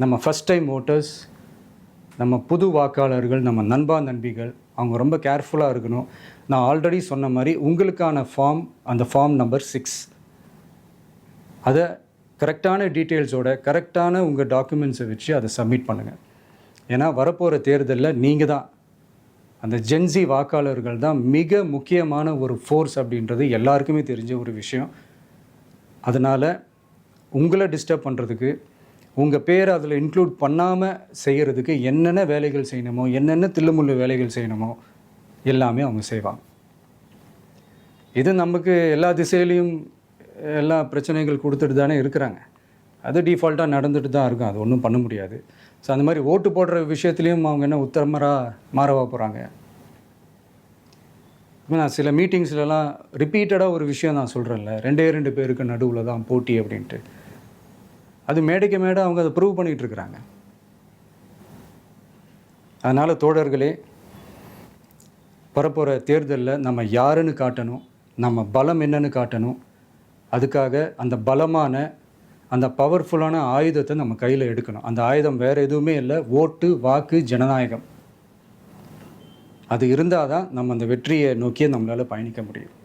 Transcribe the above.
நம்ம first time voters, நம்ம புது வாக்காளர்கள், நம்ம நண்பா நண்பிகள் அவங்க ரொம்ப கேர்ஃபுல்லாக இருக்கணும். நான் ஆல்ரெடி சொன்ன மாதிரி உங்களுக்கான ஃபார்ம், அந்த ஃபார்ம் நம்பர் 6, அதை கரெக்டான டீட்டெயில்ஸோட கரெக்டான உங்கள் டாக்குமெண்ட்ஸை வச்சு அதை சப்மிட் பண்ணுங்கள். ஏன்னா வரப்போகிற தேர்தலில் நீங்கள் தான், அந்த ஜென்சி வாக்காளர்கள் தான் மிக முக்கியமான ஒரு ஃபோர்ஸ் அப்படின்றது எல்லாருக்குமே தெரிஞ்ச ஒரு விஷயம். அதனால் உங்களை டிஸ்டர்ப் பண்ணுறதுக்கு, உங்கள் பேரை அதில் இன்க்ளூட் பண்ணாமல் செய்கிறதுக்கு என்னென்ன வேலைகள் செய்யணுமோ, என்னென்ன தில்லுமுள்ளு வேலைகள் செய்யணுமோ எல்லாமே அவங்க செய்வாங்க. இது நமக்கு எல்லா திசையிலையும் எல்லா பிரச்சனைகள் கொடுத்துட்டு தானே இருக்கிறாங்க. அது டிஃபால்ட்டாக நடந்துட்டு தான் இருக்கும், அது ஒன்றும் பண்ண முடியாது. ஸோ அந்த மாதிரி ஓட்டு போடுற விஷயத்துலேயும் அவங்க என்ன உத்தரமராக மாறவா போகிறாங்க? இப்போ நான் சில மீட்டிங்ஸ்லலாம் ரிப்பீட்டடாக ஒரு விஷயம் நான் சொல்கிறேன்ல, 2 பேருக்கு நடுவில் தான் போட்டி அப்படின்ட்டு. அது மேடைக்கு மேடை அவங்க அதை ப்ரூவ் பண்ணிகிட்டு இருக்கிறாங்க. அதனால் தோழர்களே, வரப்போகிற தேர்தலில் நம்ம யாருன்னு காட்டணும், நம்ம பலம் என்னன்னு காட்டணும். அதுக்காக அந்த பலமான, அந்த பவர்ஃபுல்லான ஆயுதத்தை நம்ம கையில் எடுக்கணும். அந்த ஆயுதம் வேறு எதுவுமே இல்லை, ஓட்டு, வாக்கு, ஜனநாயகம். அது இருந்தால் தான் நம்ம அந்த வெற்றியை நோக்கியே நம்மளால் பயணிக்க முடியும்.